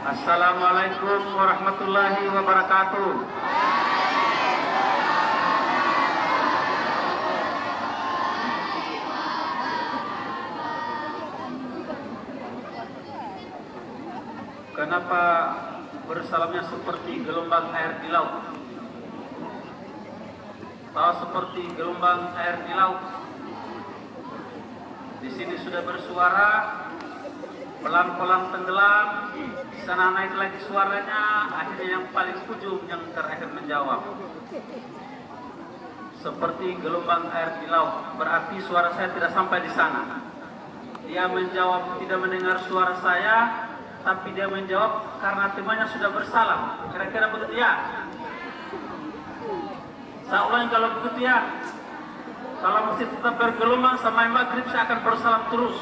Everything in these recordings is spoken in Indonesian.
Assalamualaikum warahmatullahi wabarakatuh. Kenapa bersalamnya seperti gelombang air di laut? Tahu seperti gelombang air di laut? Di sini sudah bersuara, pelan-pelan tenggelam, di sana naik lagi suaranya, akhirnya yang paling ujung yang terakhir menjawab. Seperti gelombang air di laut, berarti suara saya tidak sampai di sana. Dia menjawab tidak mendengar suara saya, tapi dia menjawab karena temannya sudah bersalam. Kira-kira begitu ya? Saya ulangi kalau begitu ya. Kalau masih tetap bergelombang sampai maghrib saya akan bersalam terus.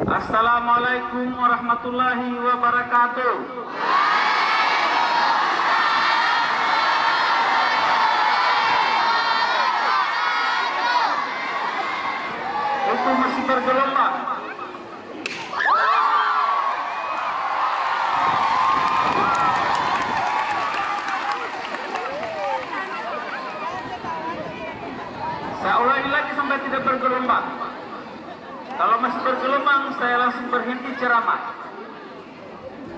Assalamualaikum warahmatullahi wabarakatuh. Itu masih bergelombang. Saya ulangi lagi sampai tidak bergelombang. Kalau masih bergelombang, saya langsung berhenti ceramah.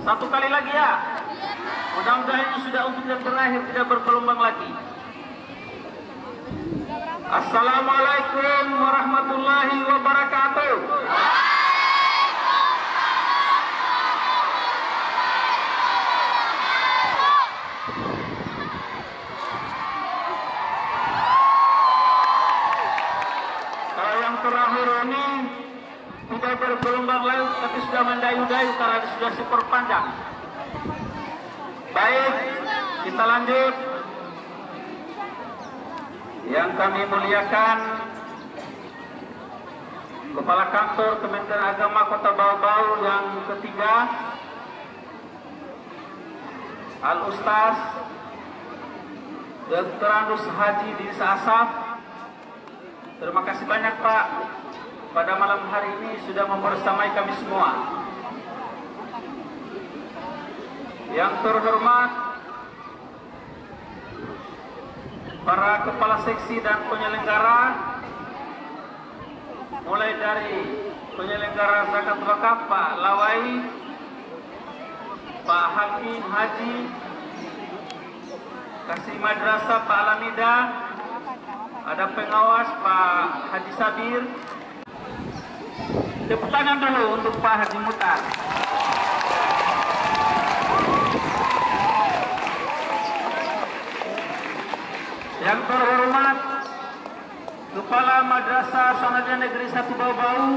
Satu kali lagi ya. Mudah-mudahan ini sudah untuk yang terakhir, tidak bergelombang lagi. Assalamualaikum warahmatullahi wabarakatuh. Terakhir ini tidak bergelombang laut tapi sudah mendayu-dayu karena sudah super panjang. Baik, kita lanjut. Yang kami muliakan Kepala Kantor Kementerian Agama Kota Bau-Bau yang ketiga, Al-Ustaz Dr. Andus Haji Disa Asaf. Terima kasih banyak Pak, pada malam hari ini sudah membersamai kami semua. Yang terhormat para kepala seksi dan penyelenggara, mulai dari penyelenggara zakat wakaf Pak Lawai, Pak Hakim Haji, Kasih Madrasah Pak Alamida, ada pengawas Pak Haji Sabir. Tepuk tangan dulu untuk Pak Haji Mutar. Yang terhormat Kepala Madrasah Sanadiyah Negeri 1 Bau-Bau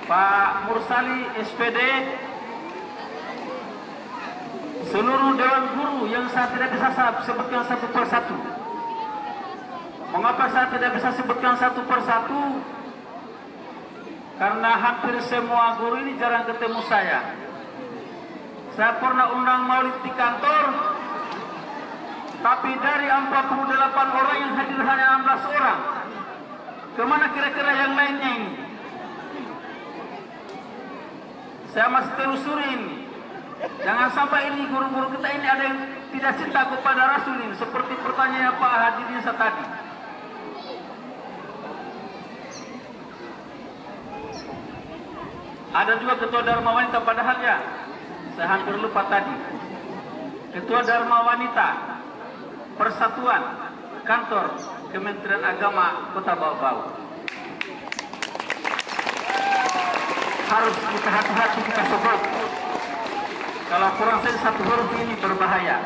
Pak Mursali SPD, seluruh Dewan Guru yang saya tidak bisa sebutkan satu persatu. Mengapa saya tidak bisa sebutkan satu persatu? Karena hampir semua guru ini jarang ketemu saya. Saya pernah undang maulid di kantor, tapi dari 48 orang yang hadir hanya 16 orang. Kemana kira-kira yang lainnya ini? Saya masih telusurin. Jangan sampai ini guru-guru kita ini ada yang tidak cinta kepada Rasul ini, seperti pertanyaan Pak Haji Disa tadi. Ada juga Ketua Dharma Wanita, padahal ya saya hampir lupa tadi. Ketua Dharma Wanita Persatuan Kantor Kementerian Agama Kota Bau-Bau. Harus kita hati-hati kita sebut. Kalau kurang saja satu huruf ini berbahaya.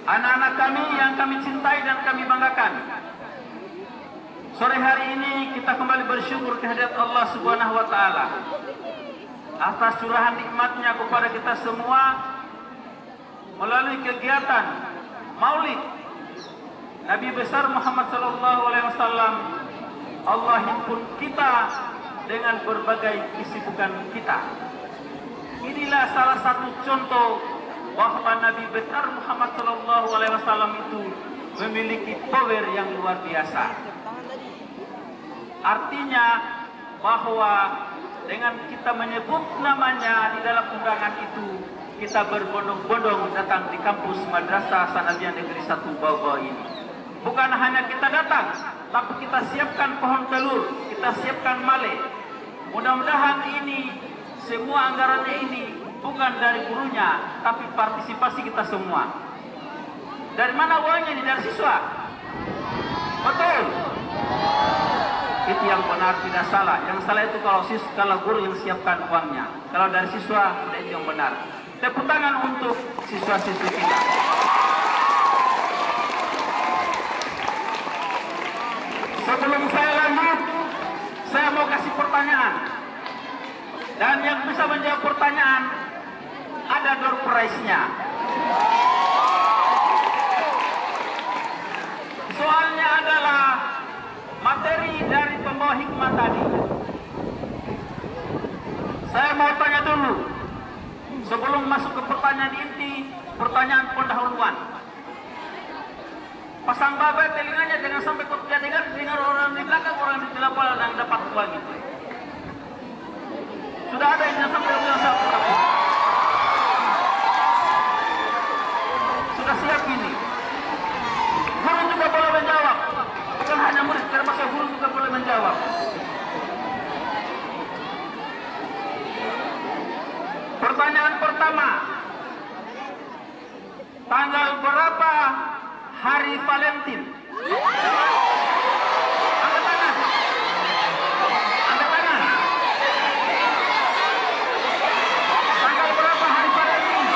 Anak-anak kami yang kami cintai dan kami banggakan, sore hari ini kita kembali bersyukur kehadirat Allah Subhanahu wa Ta'ala atas curahan nikmatnya kepada kita semua melalui kegiatan Maulid Nabi besar Muhammad sallallahu alaihi wasallam. Allah himpun kita dengan berbagai kesibukan kita. Inilah salah satu contoh bahwa Nabi besar Muhammad sallallahu alaihi wasallam itu memiliki power yang luar biasa. Artinya bahwa dengan kita menyebut namanya di dalam undangan itu, kita berbondong-bondong datang di kampus Madrasah Sanawiyah Negeri 1 Bau-Bau ini. Bukan hanya kita datang, tapi kita siapkan pohon telur, kita siapkan male. Mudah-mudahan ini, semua anggarannya ini bukan dari gurunya, tapi partisipasi kita semua. Dari mana uangnya ini? Dari siswa. Betul. Itu yang benar, tidak salah. Yang salah itu kalau guru yang siapkan uangnya. Kalau dari siswa, itu yang benar. Tepuk tangan untuk siswa-siswi kita. Sebelum saya lanjut, saya mau kasih pertanyaan. Dan yang bisa menjawab pertanyaan, ada door prize-nya. Soalnya adalah materi dari pembawa hikmah tadi. Saya mau tanya dulu, sebelum masuk ke pertanyaan inti, pertanyaan pendahuluan. Pasang babai telinganya, jangan sampai kau tidak dengar orang di belakang, orang di belakang yang dapat uang itu. Sudah ada yang sampai bilang satu. Sudah siap ini. Guru juga boleh menjawab. Bukan hanya murid, termasuk guru juga boleh menjawab. Pertanyaan pertama. Tanggal berapa hari Valentine? Angkat tangan. Angkat tangan. Tanggal berapa hari Valentine?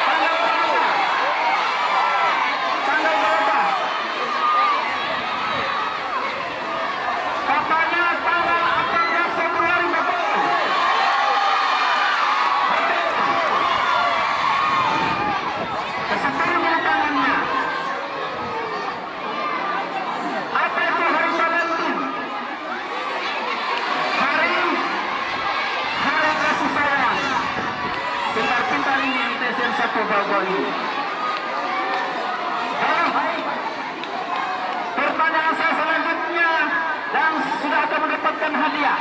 Tanggal berapa? Tanggal berapa? Katanya tanggal 18 Februari, betul? Kesetaraan dengan tangannya. Apa itu hari Valentine? Hari kasih sayang. Pintar-pintar ini ITSN 1 Bau-Bau ini. Baik. Pertanyaan saya selanjutnya, dan sudah akan mendapatkan hadiah.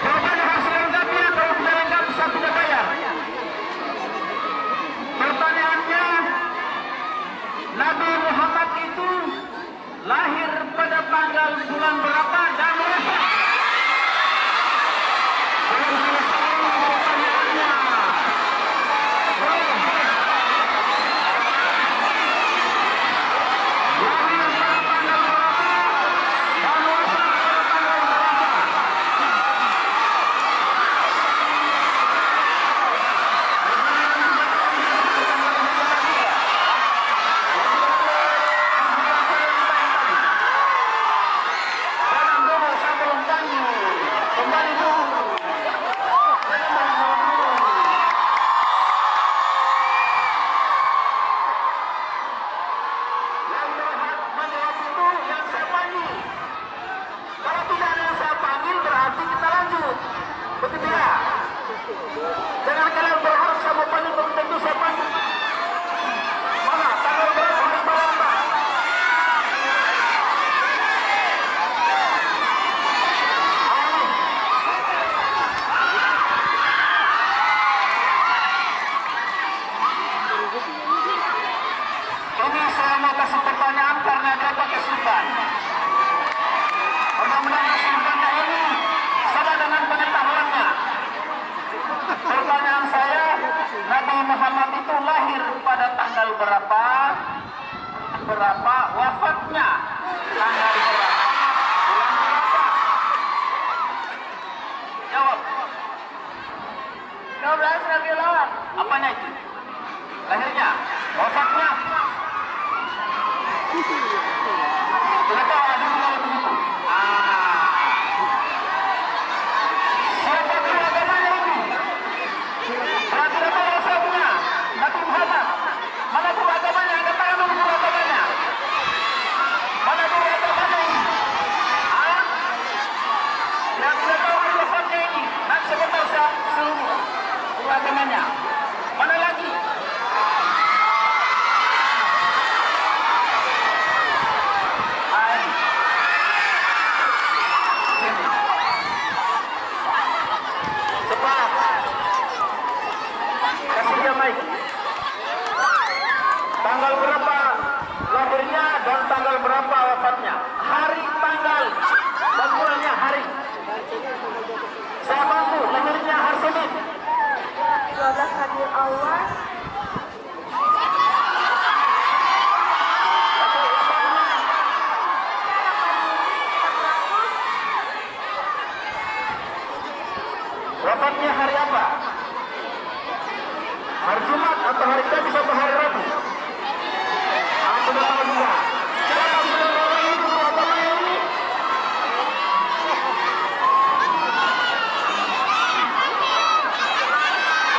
Jawabannya harus lengkapnya, kalau tidak lengkap bisa tidak bayar. Pertanyaannya, Nabi Muhammad itu lahir pada tanggal bulan berapa dan berapa? Belum selesai pertanyaannya. Belum. Lahir pada tanggal berapa dan wafat pada tanggal berapa? Tenang dulu, saya belum tanya. Kembali dulu. Yang berhak menjawab itu yang saya panggil. Kalau tidak ada yang saya panggil, berarti kita lanjut. Begitu ya? Jangan kalian berharap saya mau panggil, belum tentu saya panggil. Mana? Tanggal berapa hari Valentine? Ini saya mau kasih pertanyaan karena dia pakai sultan. Mudah-mudahan sultannya ini sama dengan pengetahuannya. Pertanyaan saya, Nabi Muhammad itu lahir pada tanggal berapa? Berapa wafatnya? Tanggal berapa? Bulan berapa? Jawab. 12 Rabiul. Apanya itu? Lahirnya? Wafatnya? Tidak tahu, ada kalau begitu. Siapa guru agamanya ini? Berarti tidak tahu siapanya. Nabi Muhammad. Mana guru agamanya? Ada tangan dulu guru agamanya. Mana guru agamanya ini? Yang tidak tahu hari wafatnya ini. Nanti saya tahu seluruh guru agamanya. Mana lagi naik. Tanggal berapa lahirnya dan tanggal berapa wafatnya. Hari, tanggal, dan bulannya hari. Saya bantu lahirnya hari Senin. 12 Rabiul Awal. Wafatnya hari apa? Hari Jumat atau hari Kamis atau hari Rabu? Aku sudah tahu juga. Siapa sudah orang ini? Orang ini?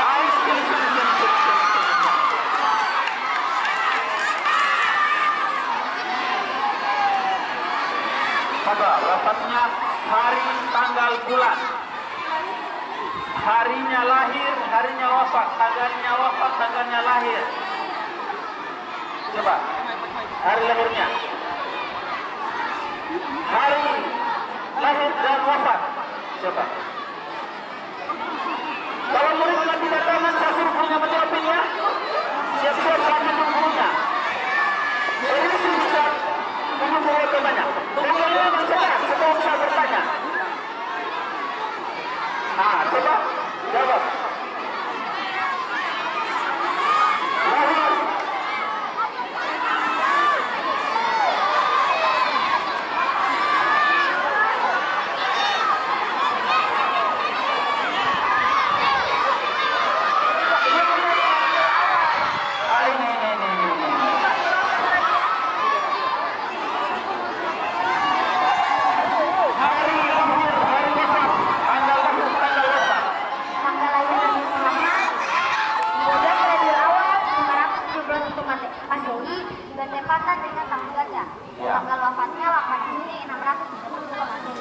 Ayo, sini. Coba, wafatnya hari, tanggal, bulan. Harinya lahir, harinya wafat, tanggalnya lahir. Coba, hari lahirnya. Hari lahir dan wafat. Coba. Kalau muridnya tidak tahu, saya suruh gurunya menjawab ini ya. Siap-siap saya menjawab gurunya. Ini bisa tunggu guru bertanya. Tunggu memang saya bisa bertanya. Coba jawab. Lahir. Bertepatan dengan tahun gajah. Tanggal wafatnya 8 Juni 630 Masehi.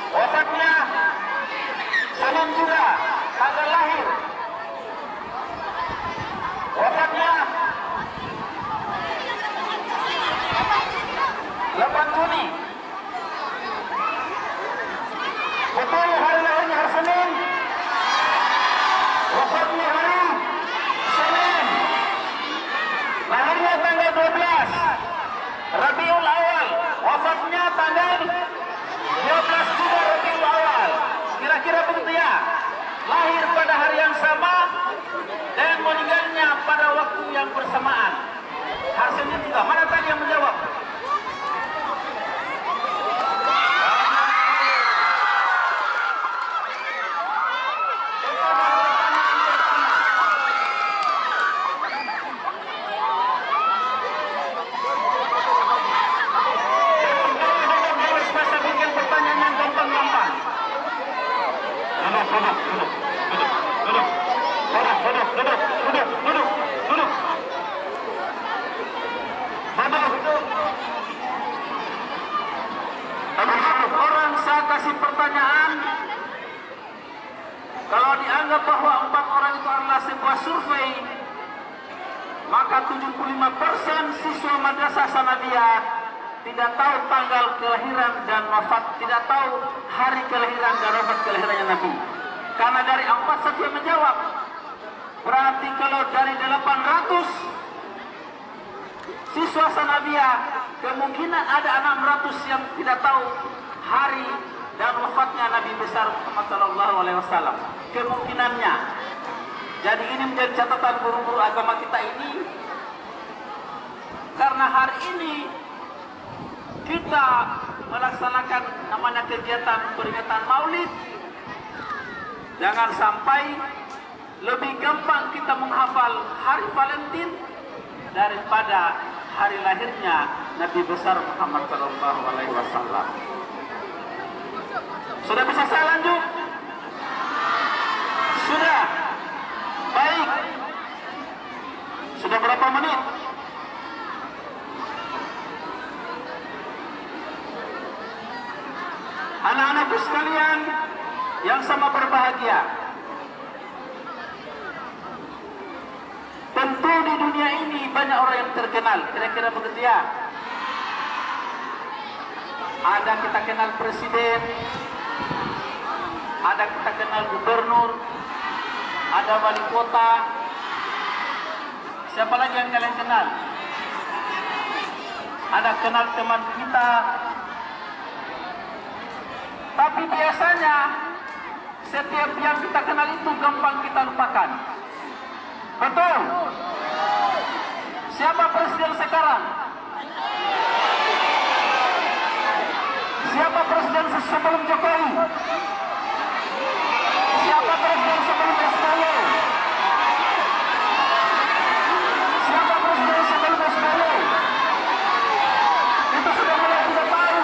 Wafatnya Senin juga, tanggal lahir. Wafatnya 8 Juni. Betul, hari lahirnya hari Senin. Wafatnya hari Senin. Lahirnya tanggal 12 Rabiul Awal. Wafatnya tanggal 12 juga Rabiul Awal. Kira-kira begitu ya. Lahir pada hari yang sama dan meninggalnya pada waktu yang bersamaan. Hari Senin juga. Mana tadi yang menjawab? Orang saya kasih pertanyaan, kalau dianggap bahwa 4 orang itu adalah sebuah survei, maka 75% siswa madrasah sanawiyah tidak tahu tanggal kelahiran dan wafat, tidak tahu hari kelahiran dan wafat kelahirannya Nabi. Karena dari 4 saja yang menjawab. Berarti kalau dari 800 siswa sanawiyah, kemungkinan ada 600 yang tidak tahu hari dan wafatnya Nabi besar Muhammad SAW. Kemungkinannya. Jadi ini menjadi catatan guru-guru agama kita ini. Karena hari ini kita melaksanakan namanya kegiatan peringatan Maulid. Jangan sampai lebih gampang kita menghafal hari Valentine daripada hari lahirnya Nabi besar Muhammad SAW. Sudah bisa saya lanjut? Sudah. Berapa menit? Anak-anakku sekalian yang sama berbahagia, tentu di dunia ini banyak orang yang terkenal, kira-kira begitu ya. Ada kita kenal presiden, ada kita kenal gubernur, ada wali kota. Siapa lagi yang kalian kenal? Ada kenal teman kita. Tapi biasanya setiap yang kita kenal itu gampang kita lupakan. Betul? Siapa presiden sekarang? Siapa presiden sebelum Jokowi? Siapa presiden sebelum SBY? Siapa presiden sebelum SBY? Itu sudah mulai tidak tahu.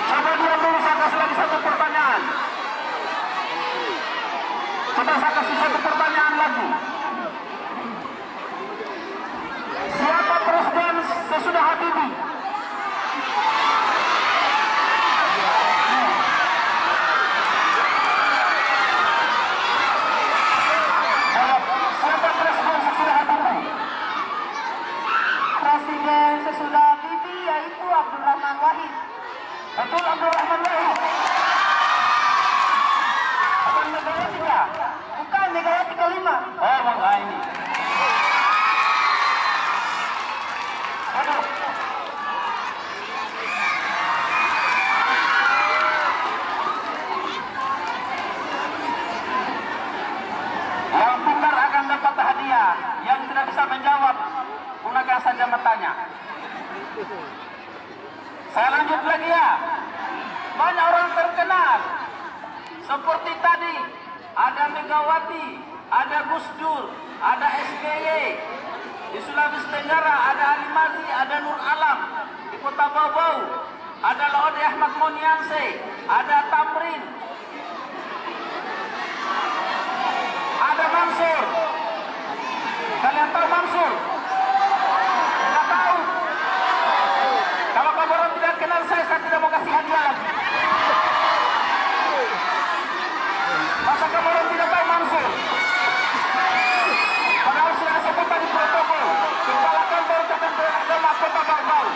Coba dia dulu, saya kasih lagi satu pertanyaan. Coba saya kasih satu pertanyaan lagi. Siapa presiden sesudah Habibie? Siapa presiden sesudah Habibie? Presiden sesudah Habibie yaitu Abdurrahman Wahid. Betul, Abdurrahman Wahid. Bukan Megawati ya? Bukan, Megawati kelima. Oh, enggak ini. Aduh. Yang pintar akan dapat hadiah. Yang tidak bisa menjawab, gunakan saja matanya. Saya lanjut lagi ya. Banyak orang terkenal. Seperti tadi, ada Megawati, ada Gus Dur, ada SBY. Di Sulawesi Tenggara ada Ali Mazi, ada Nur Alam. Di Kota Bau-Bau ada Laode Ahmad Monianse, ada Tamrin, ada Mansur. Kalian tahu Mansur? Tidak tahu. Kalau kamu orang tidak kenal saya tidak mau kasih hadiah lagi. Masa kamu orang tidak tahu Mansur? Padahal sudah disebutkan di protokol. Kepala Kantor Kementerian Agama Kota Bau-Bau.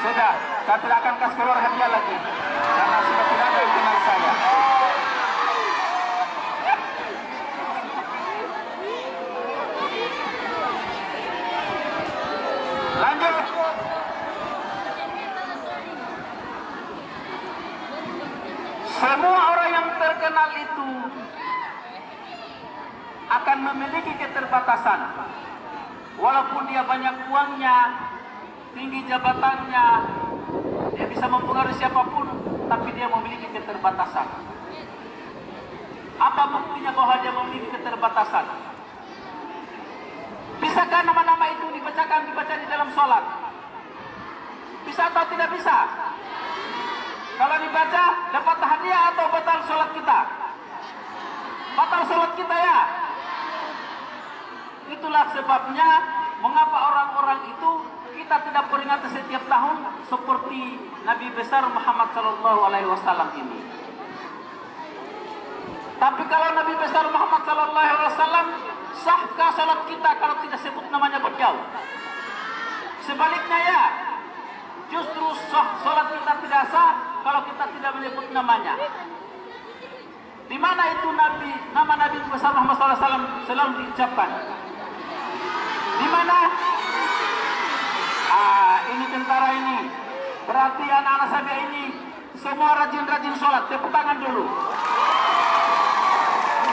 Sudah, saya tidak akan kasih keluar hadiah lagi. Karena sudah tidak ada yang kenal saya. Lanjut. Semua orang yang terkenal itu akan memiliki keterbatasan. Walaupun dia banyak uangnya, tinggi jabatannya, dia bisa mempengaruhi siapapun, tapi dia memiliki keterbatasan. Apa buktinya bahwa dia memiliki keterbatasan? Bisakah nama-nama itu dibaca di dalam sholat? Bisa atau tidak bisa? Kalau dibaca, dapat hadiah atau batal sholat kita? Batal sholat kita ya? Itulah sebabnya mengapa orang-orang itu kita tidak peringati setiap tahun seperti Nabi besar Muhammad SAW ini. Tapi kalau Nabi besar Muhammad SAW, sahkah salat kita kalau tidak sebut namanya beliau? Sebaliknya ya, justru salat kita tidak sah kalau kita tidak menyebut namanya. Di mana itu nama Nabi besar Muhammad SAW selalu diucapkan? Di mana? Ini tentara ini. Berarti anak-anak saya ini semua rajin-rajin sholat. Tepuk tangan dulu.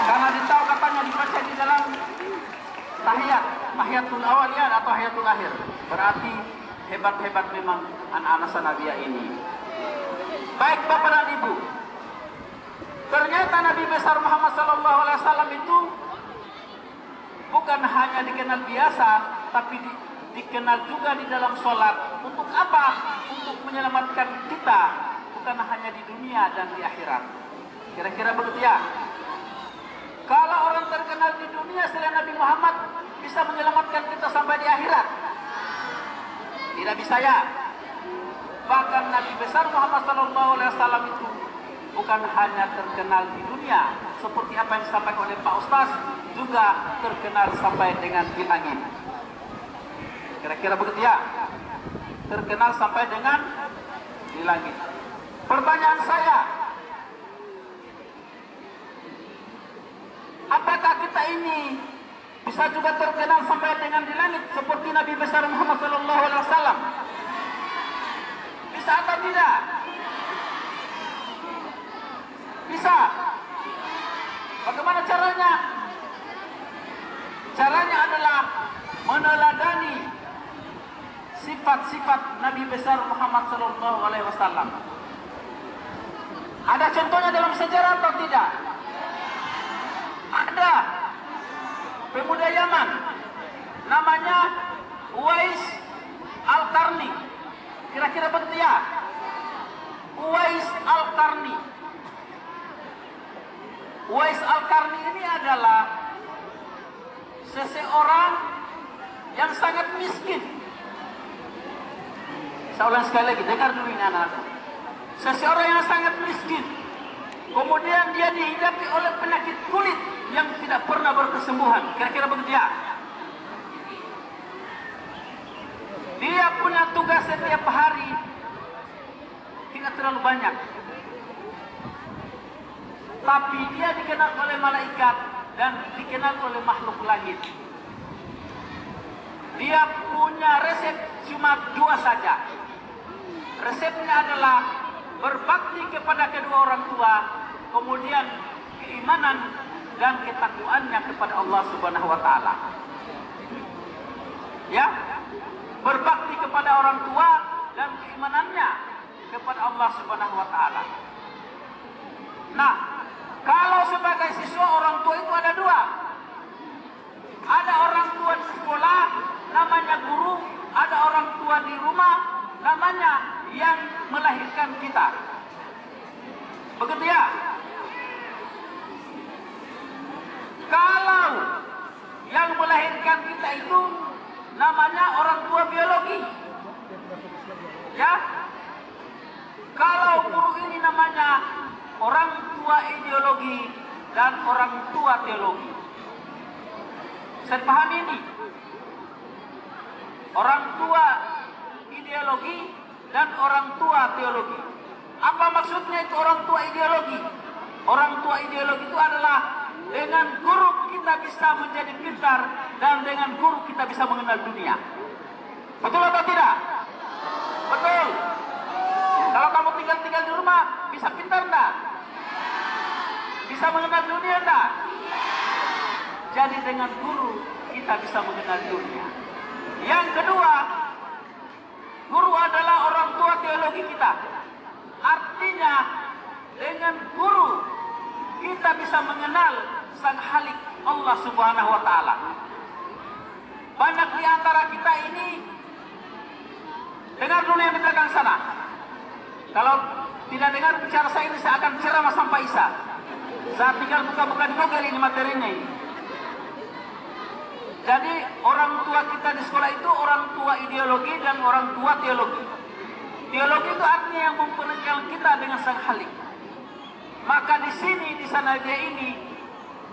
Karena ditahu katanya dibaca di dalam tahiyatul awaliyah atau tahiyatul akhir. Berarti hebat-hebat memang anak-anak sanabiyah ini. Baik Bapak dan Ibu, ternyata Nabi besar Muhammad SAW itu bukan hanya dikenal biasa, tapi dikenal juga di dalam sholat. Untuk apa? Untuk menyelamatkan kita, bukan bukan hanya di dunia dan di akhirat. Kira-kira begitu ya. Kalau orang terkenal di dunia selain Nabi Muhammad bisa menyelamatkan kita sampai di akhirat? Tidak bisa ya. Bahkan Nabi besar Muhammad SAW itu bukan hanya terkenal di dunia, seperti apa yang disampaikan oleh Pak Ustaz, juga terkenal sampai dengan di langit. Kira-kira begitu ya. Terkenal sampai dengan di langit. Pertanyaan saya, apakah kita ini bisa juga terkenal sampai dengan di langit seperti Nabi besar Muhammad SAW? Bisa atau tidak? Bisa. Bagaimana caranya? Caranya adalah meneladani sifat-sifat Nabi besar Muhammad SAW. Ada contohnya dalam sejarah atau tidak? Ada. Pemuda Yaman namanya Uwais Al-Qarni. Kira-kira begitu ya? Uwais Al-Qarni. Uwais Al-Qarni ini adalah seseorang yang sangat miskin. Saya ulang sekali lagi, dengar dulu ini anak-anak. Seseorang yang sangat miskin. Kemudian dia dihidapi oleh penyakit kulit yang tidak pernah berkesembuhan. Kira-kira begitu ya? Dia punya tugas setiap hari tidak terlalu banyak, tapi dia dikenal oleh malaikat dan dikenal oleh makhluk langit. Dia punya resep cuma 2 saja. Resepnya adalah berbakti kepada kedua orang tua, kemudian keimanan dan ketakwaannya kepada Allah Subhanahu wa taala. Ya, berbakti kepada orang tua dan keimanannya kepada Allah Subhanahu wa taala. Nah, kalau sebagai siswa orang tua itu ada 2. Ada orang tua di sekolah namanya guru, ada orang tua di rumah namanya yang melahirkan kita. Begitu ya? Kalau yang melahirkan kita itu namanya orang tua biologi. Ya? Kalau guru ini namanya orang tua ideologi dan orang tua teologi. Saya paham ini. Orang tua ideologi dan orang tua teologi. Apa maksudnya itu orang tua ideologi? Orang tua ideologi itu adalah dengan guru kita bisa menjadi pintar dan dengan guru kita bisa mengenal dunia. Betul atau tidak? Betul. Kalau kamu tinggal di rumah, bisa pintar enggak? Bisa mengenal dunia enggak? Jadi dengan guru kita bisa mengenal dunia. Yang kedua, guru adalah orang tua teologi kita. Artinya dengan guru kita bisa mengenal Sang Khalik Allah Subhanahu wa taala. Banyak di antara kita ini, dengar dulu yang di belakang sana. Kalau tidak dengar bicara saya ini, saya akan ceramah sampai Isya. Saya tinggal buka-buka di Google ini materinya ini. Jadi orang tua kita di sekolah itu orang tua ideologi dan orang tua teologi. Teologi itu artinya yang memperkenalkan kita dengan Sang Khalik. Maka di sini, di sana dia ini,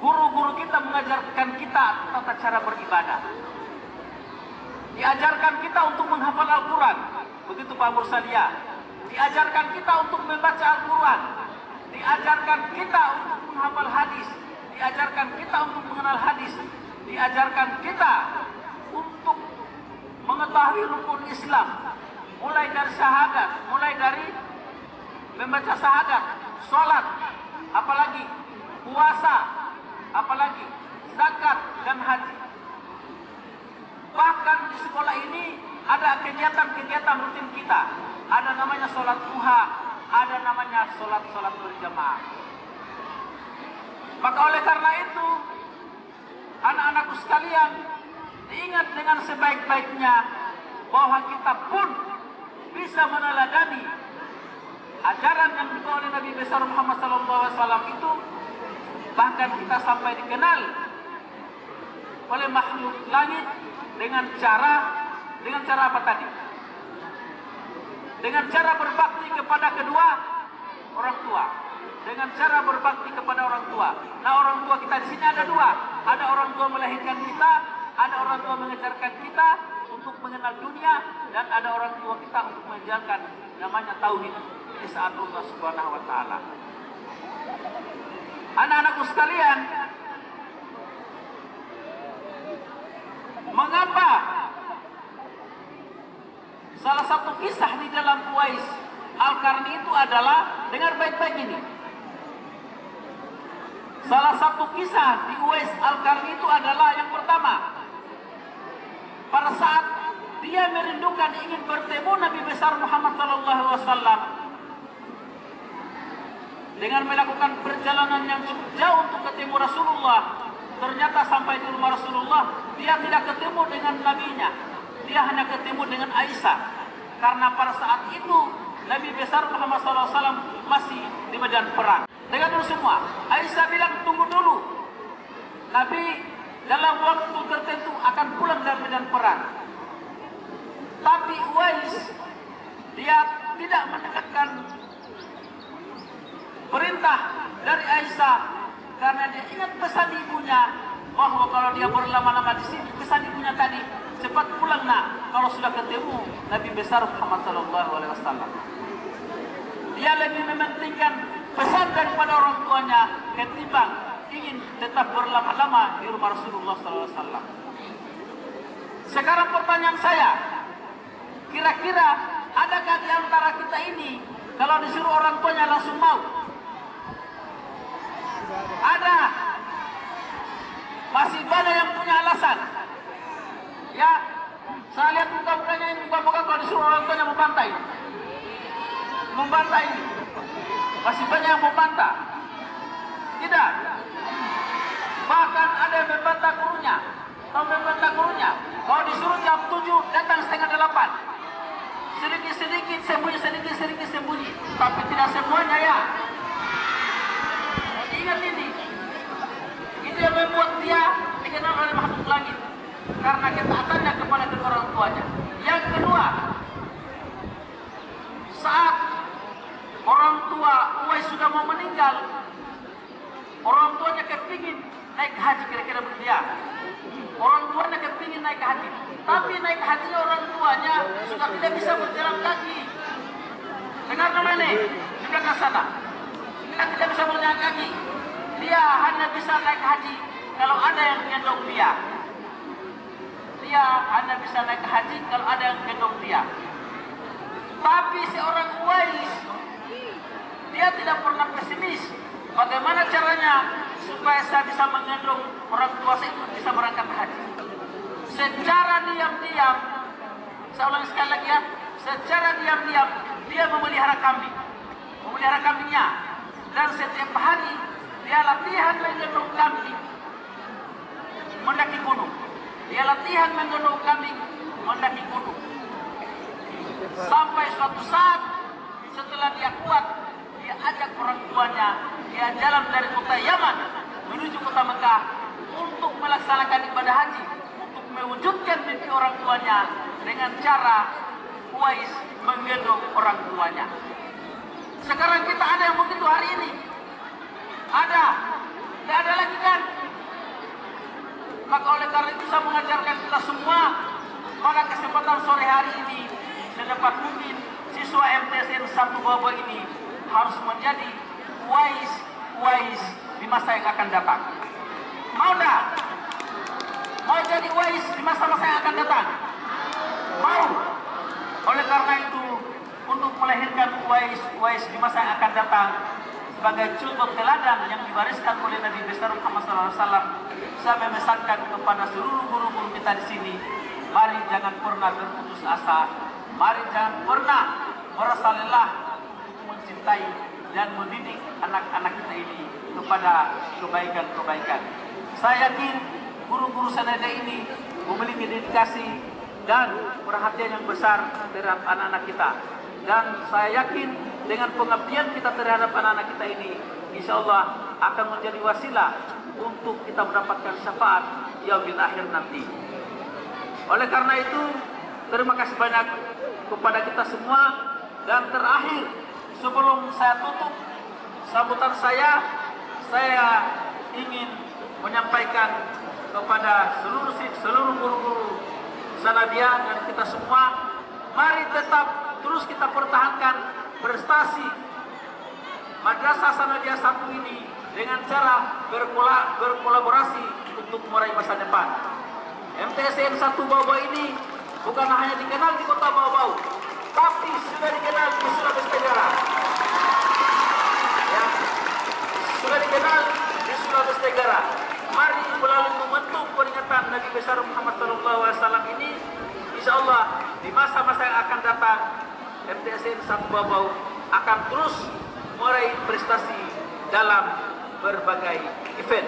guru-guru kita mengajarkan kita tata cara beribadah. Diajarkan kita untuk menghafal Al-Quran. Begitu Pak Mursalia. Diajarkan kita untuk membaca Al-Quran. Diajarkan kita untuk menghafal hadis. Diajarkan kita untuk mengenal hadis. Diajarkan kita untuk mengetahui rukun Islam. Mulai dari syahadat, mulai dari membaca syahadat, sholat, apalagi puasa, apalagi zakat dan haji. Bahkan di sekolah ini ada kegiatan-kegiatan rutin kita. Ada namanya sholat duha, ada namanya sholat berjamaah. Maka oleh karena itu, anak-anakku sekalian, diingat dengan sebaik-baiknya bahwa kita pun bisa meneladani ajaran yang dibawa oleh Nabi besar Muhammad SAW itu bahkan kita sampai dikenal oleh makhluk langit dengan cara apa tadi? Dengan cara berbakti kepada kedua orang tua. Dengan cara berbakti kepada orang tua. Nah, orang tua kita di sini ada dua. Ada orang tua melahirkan kita, ada orang tua mengajarkan kita untuk mengenal dunia, dan ada orang tua kita untuk menjalankan namanya tauhid di saat Allah Subhanahu wa taala. Anak-anakku sekalian, mengapa salah satu kisah di dalam Uwais Al-Qarni itu adalah, dengar baik-baik ini. Salah satu kisah di Uwais Al-Qarni itu adalah yang pertama, pada saat dia merindukan ingin bertemu Nabi besar Muhammad SAW dengan melakukan perjalanan yang cukup jauh untuk ketemu Rasulullah. Ternyata sampai di rumah Rasulullah, dia tidak ketemu dengan nabinya, dia hanya ketemu dengan Aisyah. Karena pada saat itu Nabi besar Muhammad SAW masih di medan perang. Dengar dulu semua, Aisyah bilang tunggu dulu, Nabi dalam waktu tertentu akan pulang dari medan perang. Tapi Uwais, dia tidak mendekatkan perintah dari Aisyah karena dia ingat pesan ibunya bahwa kalau dia berlama-lama di sini, pesan ibunya tadi, cepat pulang nak kalau sudah ketemu Nabi besar Muhammad SAW. Dia lebih mementingkan pesan daripada orang tuanya ketimbang ingin tetap berlama-lama di rumah Rasulullah SAW. Sekarang pertanyaan saya, kira-kira adakah di antara kita ini kalau disuruh orang tuanya langsung mau? Ada. Masih banyak yang punya alasan. Ya, saya lihat muka-mukanya ini, muka-muka kalau disuruh orang tuanya membantai. Membantai ini. Masih banyak yang membantah. Tidak. Bahkan ada yang membantah gurunya. Kalau membantah gurunya, kalau disuruh jam 7 datang setengah 8. Sedikit-sedikit sembunyi, sedikit-sedikit sembunyi. Tapi tidak semuanya ya. Ingat ini. Itu yang membuat dia dikenal oleh makhluk langit. Karena ketaatannya kepada kedua orang tuanya. Yang kedua, saat orang tua Uwais sudah mau meninggal, orang tuanya kepingin naik haji, kira-kira begitu ya. Orang tuanya kepingin naik haji, tapi naik haji orang tuanya sudah tidak bisa berjalan kaki. Dengar namanya di belakang sana, dia tidak bisa berjalan kaki. Dia hanya bisa naik haji kalau ada yang gendong dia. Dia hanya bisa naik haji kalau ada yang gendong dia. Tapi seorang Uwais, dia tidak pernah pesimis. Bagaimana caranya supaya saya bisa menggendong orang tua saya untuk bisa berangkat haji? Secara diam-diam, saya ulangi sekali lagi ya, secara diam-diam dia memelihara kambing, memelihara kambingnya, dan setiap hari dia latihan menggendong kambing mendaki gunung. Dia latihan menggendong kambing mendaki gunung. Sampai suatu saat setelah dia kuat, dia ajak orang tuanya, dia jalan dari kota Yaman menuju kota Mekah untuk melaksanakan ibadah haji, untuk mewujudkan mimpi orang tuanya dengan cara Uwais menggendong orang tuanya. Sekarang kita ada yang begitu hari ini? Ada? Tidak ada lagi kan? Maka oleh karena itu saya mengajarkan kita semua pada kesempatan sore hari ini, sedapat mungkin siswa MTSN 1 Bawah ini harus menjadi Uwais di masa yang akan datang. Mau tak? Mau jadi Uwais di masa-masa yang akan datang? Mau? Oleh karena itu, untuk melahirkan Uwais di masa yang akan datang sebagai contoh teladan yang diwariskan oleh Nabi besar Muhammad SAW, saya memesankan kepada seluruh guru-guru kita di sini, mari jangan pernah berputus asa, mari jangan pernah merasa lelah untuk mencintai dan mendidik anak-anak kita ini kepada kebaikan-kebaikan. Saya yakin guru-guru Sanada ini memiliki dedikasi dan perhatian yang besar terhadap anak-anak kita. Dan saya yakin dengan pengabdian kita terhadap anak-anak kita ini, insya Allah akan menjadi wasilah untuk kita mendapatkan syafaat yaumil akhir nanti. Oleh karena itu, terima kasih banyak kepada kita semua. Dan terakhir, sebelum saya tutup sambutan saya ingin menyampaikan kepada seluruh guru-guru Sanadiyah dan kita semua, mari tetap terus kita pertahankan prestasi Madrasah Sanadiyah 1 ini dengan cara berkolaborasi untuk meraih masa depan. MTSN 1 Bau-Bau ini bukan hanya dikenal di kota Bau-Bau, tapi sudah dikenal di Sulawesi Tenggara. Ya, sudah dikenal di Sulawesi Tenggara. Mari melalui membentuk peringatan Nabi besar Muhammad SAW ini, insya Allah di masa-masa yang akan datang, MTSN 1 Bau-Bau akan terus meraih prestasi dalam berbagai event.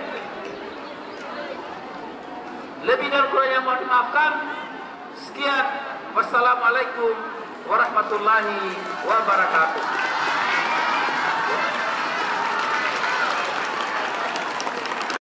Lebih dan kurangnya mohon dimaafkan. Sekian, wassalamualaikum warahmatullahi wabarakatuh.